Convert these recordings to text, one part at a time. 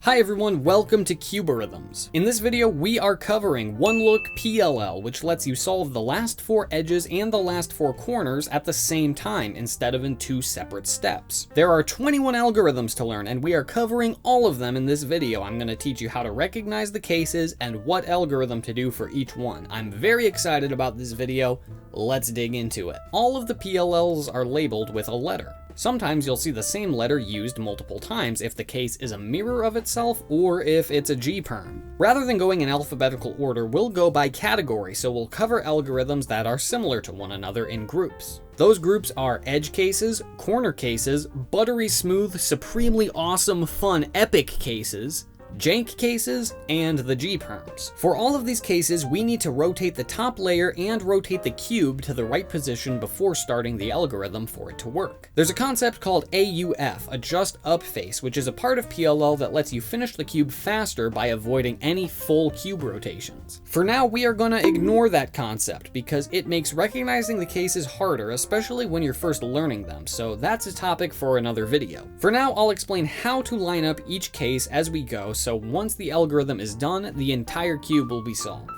Hi everyone, welcome to Cubeorithms. In this video, we are covering one-look PLL, which lets you solve the last 4 edges and the last 4 corners at the same time instead of in 2 separate steps. There are 21 algorithms to learn, and we are covering all of them in this video. I'm going to teach you how to recognize the cases and what algorithm to do for each one. I'm very excited about this video. Let's dig into it. All of the PLLs are labeled with a letter. Sometimes you'll see the same letter used multiple times if the case is a mirror of itself or if it's a G-perm. Rather than going in alphabetical order, we'll go by category, so we'll cover algorithms that are similar to one another in groups. Those groups are edge cases, corner cases, buttery smooth, supremely awesome, fun, epic cases, Jank cases, and the G-perms. For all of these cases, we need to rotate the top layer and rotate the cube to the right position before starting the algorithm for it to work. There's a concept called AUF, adjust up face, which is a part of PLL that lets you finish the cube faster by avoiding any full cube rotations. For now, we are going to ignore that concept because it makes recognizing the cases harder, especially when you're first learning them, so that's a topic for another video. For now, I'll explain how to line up each case as we go, so once the algorithm is done, the entire cube will be solved.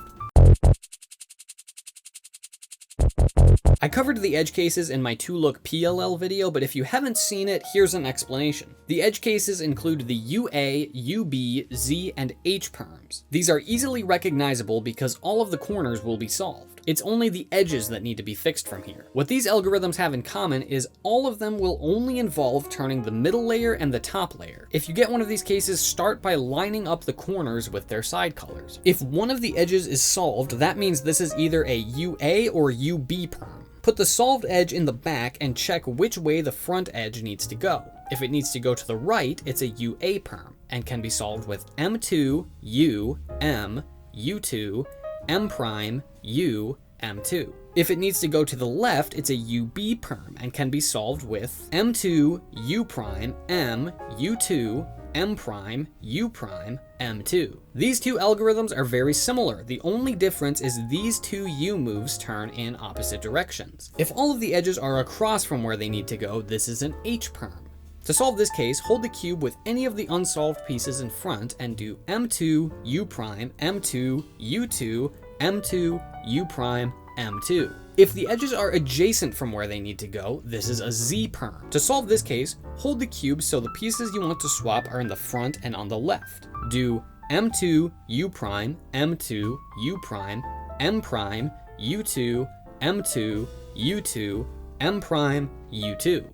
I covered the edge cases in my 2-look PLL video, but if you haven't seen it, here's an explanation. The edge cases include the UA, UB, Z, and H perms. These are easily recognizable because all of the corners will be solved. It's only the edges that need to be fixed from here. What these algorithms have in common is all of them will only involve turning the middle layer and the top layer. If you get one of these cases, start by lining up the corners with their side colors. If one of the edges is solved, that means this is either a UA or UB perm. Put the solved edge in the back and check which way the front edge needs to go. If it needs to go to the right, it's a UA perm and can be solved with M2, U, M, U2, M prime, U, M2. If it needs to go to the left, it's a UB perm and can be solved with M2, U prime, M, U2, M prime, U prime, M2. These two algorithms are very similar. The only difference is these two U moves turn in opposite directions. If all of the edges are across from where they need to go, this is an H perm. To solve this case, hold the cube with any of the unsolved pieces in front and do M2, U prime, M2, U2, M2, U prime, M2. If the edges are adjacent from where they need to go, this is a Z perm. To solve this case, hold the cube so the pieces you want to swap are in the front and on the left. Do M2, U prime, M2, U prime, M prime, U2, M2, U2, M prime, U2.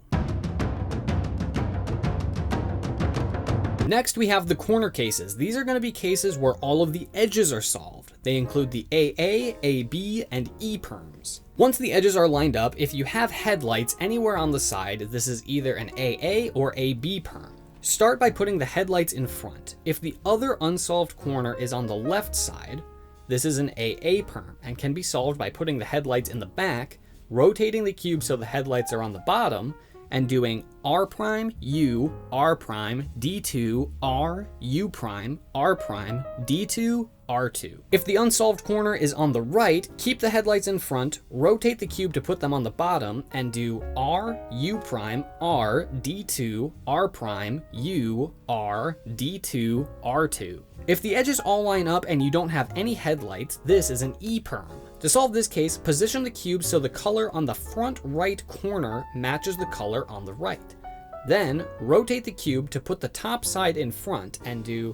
Next, we have the corner cases. These are going to be cases where all of the edges are solved. They include the AA, AB, and E perms. Once the edges are lined up, if you have headlights anywhere on the side, this is either an AA or AB perm. Start by putting the headlights in front. If the other unsolved corner is on the left side, this is an AA perm and can be solved by putting the headlights in the back, rotating the cube so the headlights are on the bottom, and doing R prime, U, R prime, D2, R, U prime, R prime, D2, R2. If the unsolved corner is on the right, keep the headlights in front, rotate the cube to put them on the bottom, and do R, U prime, R, D2, R prime, U, R, D2, R2. If the edges all line up and you don't have any headlights, this is an E perm. To solve this case, position the cube so the color on the front right corner matches the color on the right. Then, rotate the cube to put the top side in front and do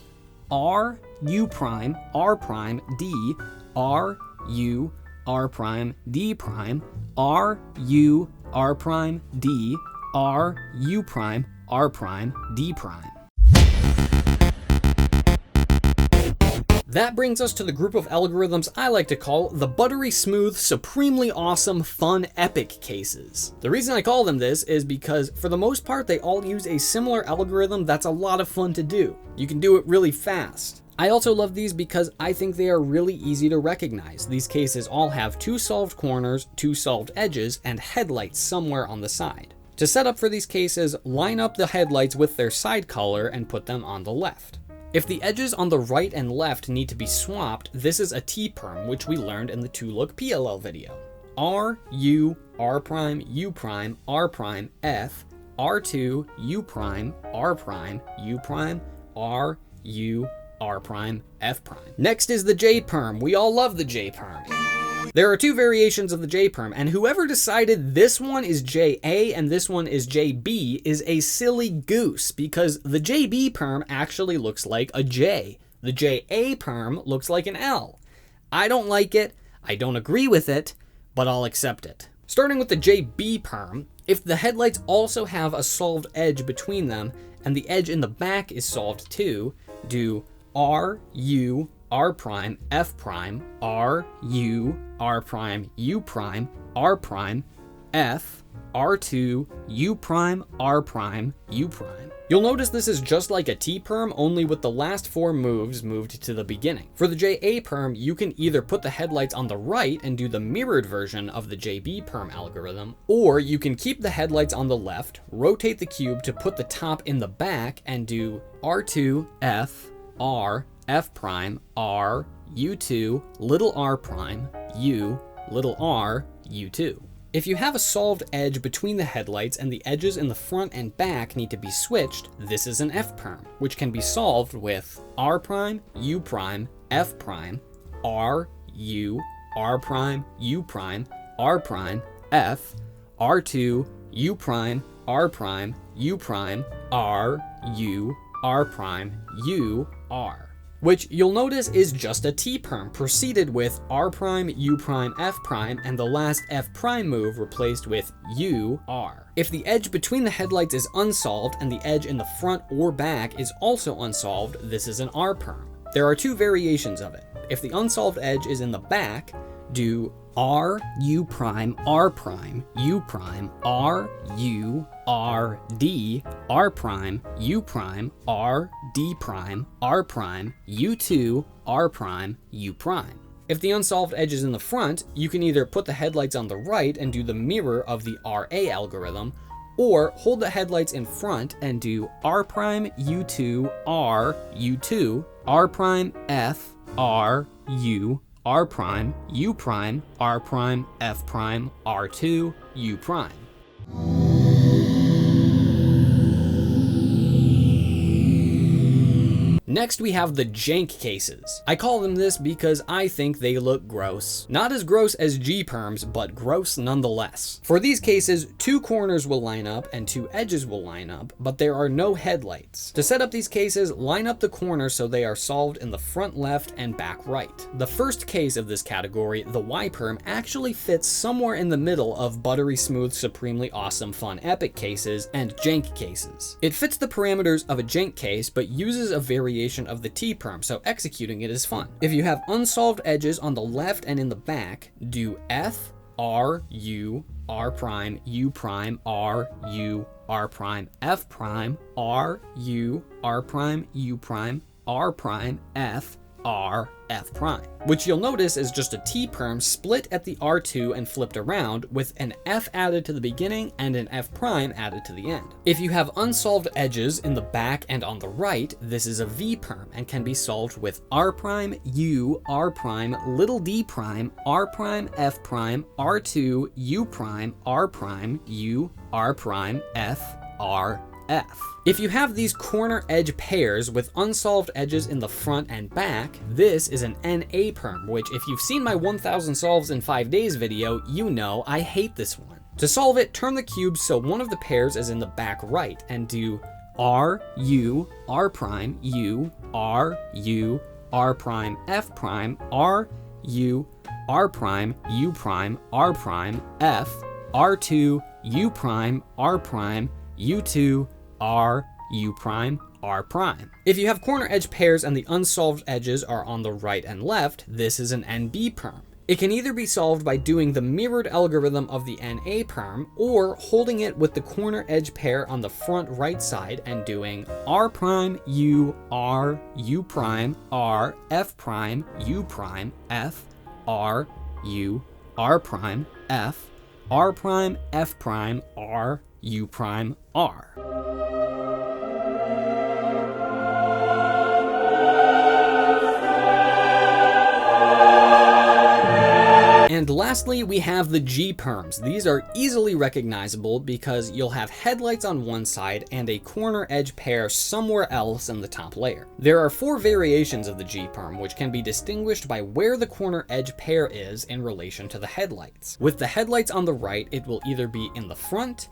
R, U prime, R prime, D, R, U, R prime, D prime, R, U, R prime, D, R, U prime, R prime, D prime. That brings us to the group of algorithms I like to call the buttery smooth, supremely awesome, fun, epic cases. The reason I call them this is because for the most part they all use a similar algorithm that's a lot of fun to do. You can do it really fast. I also love these because I think they are really easy to recognize. These cases all have 2 solved corners, 2 solved edges, and headlights somewhere on the side. To set up for these cases, line up the headlights with their side color and put them on the left. If the edges on the right and left need to be swapped, this is a T-perm, which we learned in the 2-look PLL video. R, U, R prime, U prime, R prime, F, R2, U prime, R prime, U prime, R, U, R prime, F prime. Next is the J perm. We all love the J perm. There are two variations of the J perm, and whoever decided this one is JA and this one is JB is a silly goose, because the JB perm actually looks like a J. The JA perm looks like an L. I don't like it, I don't agree with it, but I'll accept it. Starting with the JB perm, if the headlights also have a solved edge between them, and the edge in the back is solved too, do R, U, R prime, F prime, R, U, R prime, U prime, R prime, F, R2, U prime, R prime, U prime. You'll notice this is just like a T perm, only with the last four moves moved to the beginning. For the JA perm, you can either put the headlights on the right and do the mirrored version of the JB perm algorithm, or you can keep the headlights on the left, rotate the cube to put the top in the back, and do R2, F, R, F prime, R, U2, little r prime, U, little r, U2. If you have a solved edge between the headlights and the edges in the front and back need to be switched, this is an F perm, which can be solved with R prime, U prime, F prime, R, U, R prime, U prime, R prime, F, R2, U prime, R prime, U prime, R, U, R prime, U, R. Which you'll notice is just a T perm, preceded with R prime, U prime, F prime, and the last F prime move replaced with U, R. If the edge between the headlights is unsolved and the edge in the front or back is also unsolved, this is an R perm. There are two variations of it. If the unsolved edge is in the back, do R, U prime, R prime, U prime, R, U, R, D, R prime, U prime, R, D prime, R prime, U2, R prime, U prime. If the unsolved edge is in the front, you can either put the headlights on the right and do the mirror of the RA algorithm, or hold the headlights in front and do R prime, U2, R, U2, R prime, F, R, U, R prime, U prime, R prime, F prime, R2, U prime. Next, we have the Jank cases. I call them this because I think they look gross. Not as gross as G perms, but gross nonetheless. For these cases, two corners will line up and two edges will line up, but there are no headlights. To set up these cases, line up the corners so they are solved in the front left and back right. The first case of this category, the Y perm, actually fits somewhere in the middle of buttery smooth, supremely awesome, fun, epic cases and Jank cases. It fits the parameters of a Jank case, but uses a variation of the T perm, so executing it is fun. If you have unsolved edges on the left and in the back, do F, R, U, R prime, U prime, R, U, R prime, F prime, R, U, R prime, U prime, R prime, F, R, F prime, which you'll notice is just a T perm split at the R2 and flipped around, with an F added to the beginning and an F prime added to the end. If you have unsolved edges in the back and on the right, this is a V perm and can be solved with R prime, U, R prime, little d prime, R prime, F prime, R2, U prime, R prime, U, R prime, F, R, F. If you have these corner edge pairs with unsolved edges in the front and back, this is an NA perm, which if you've seen my 1000 solves in 5 days video, you know I hate this one. To solve it, turn the cube so one of the pairs is in the back right and do R, U, R prime, U, R, U, R prime, F prime, R, U, R prime, U prime, R prime, F, R2, U prime, R prime, U2, R, U prime, R prime. If you have corner edge pairs and the unsolved edges are on the right and left, this is an NB perm. It can either be solved by doing the mirrored algorithm of the NA perm, or holding it with the corner edge pair on the front right side and doing R prime, U, R, U prime, R, F prime, U prime, F, R, U, R prime, F, R prime, F prime, R, U prime, R. And Lastly, we have the G-Perms. These are easily recognizable because you'll have headlights on one side and a corner edge pair somewhere else in the top layer. There are 4 variations of the G-Perm, which can be distinguished by where the corner edge pair is in relation to the headlights. With the headlights on the right, it will either be in the front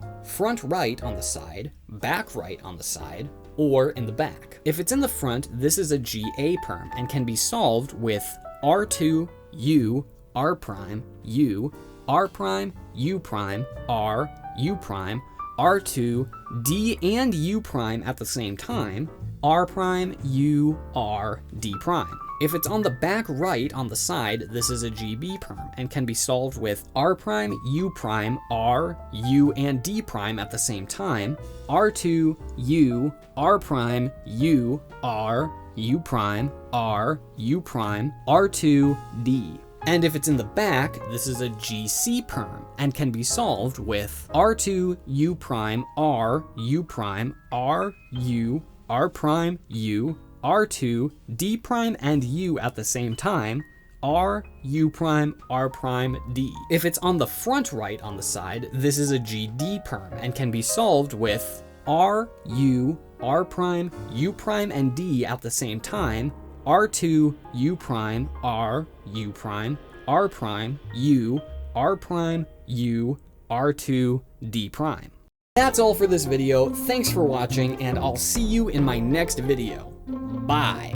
right on the side, back right on the side, or in the back. If it's in the front, this is a GA-Perm and can be solved with R2, U, R prime, U, R prime, U prime, R, U prime, R2, D and U prime at the same time, R prime, U, R, D prime. If it's on the back right on the side, this is a GB perm and can be solved with R prime, U prime, R, U, and D prime at the same time, R2, U, R prime, U, R, U prime, R, U prime, R2, D. And if it's in the back, this is a GC perm and can be solved with R2, U prime, R, U prime, R, U, R prime, U, R2, D prime, and U at the same time, R, U prime, R prime, D. If it's on the front right on the side, this is a GD perm and can be solved with R, U, R prime, U prime, and D at the same time, R2, U prime, R, U prime, R prime, U, R prime, U, R2, D prime. That's all for this video. Thanks for watching, and I'll see you in my next video. Bye.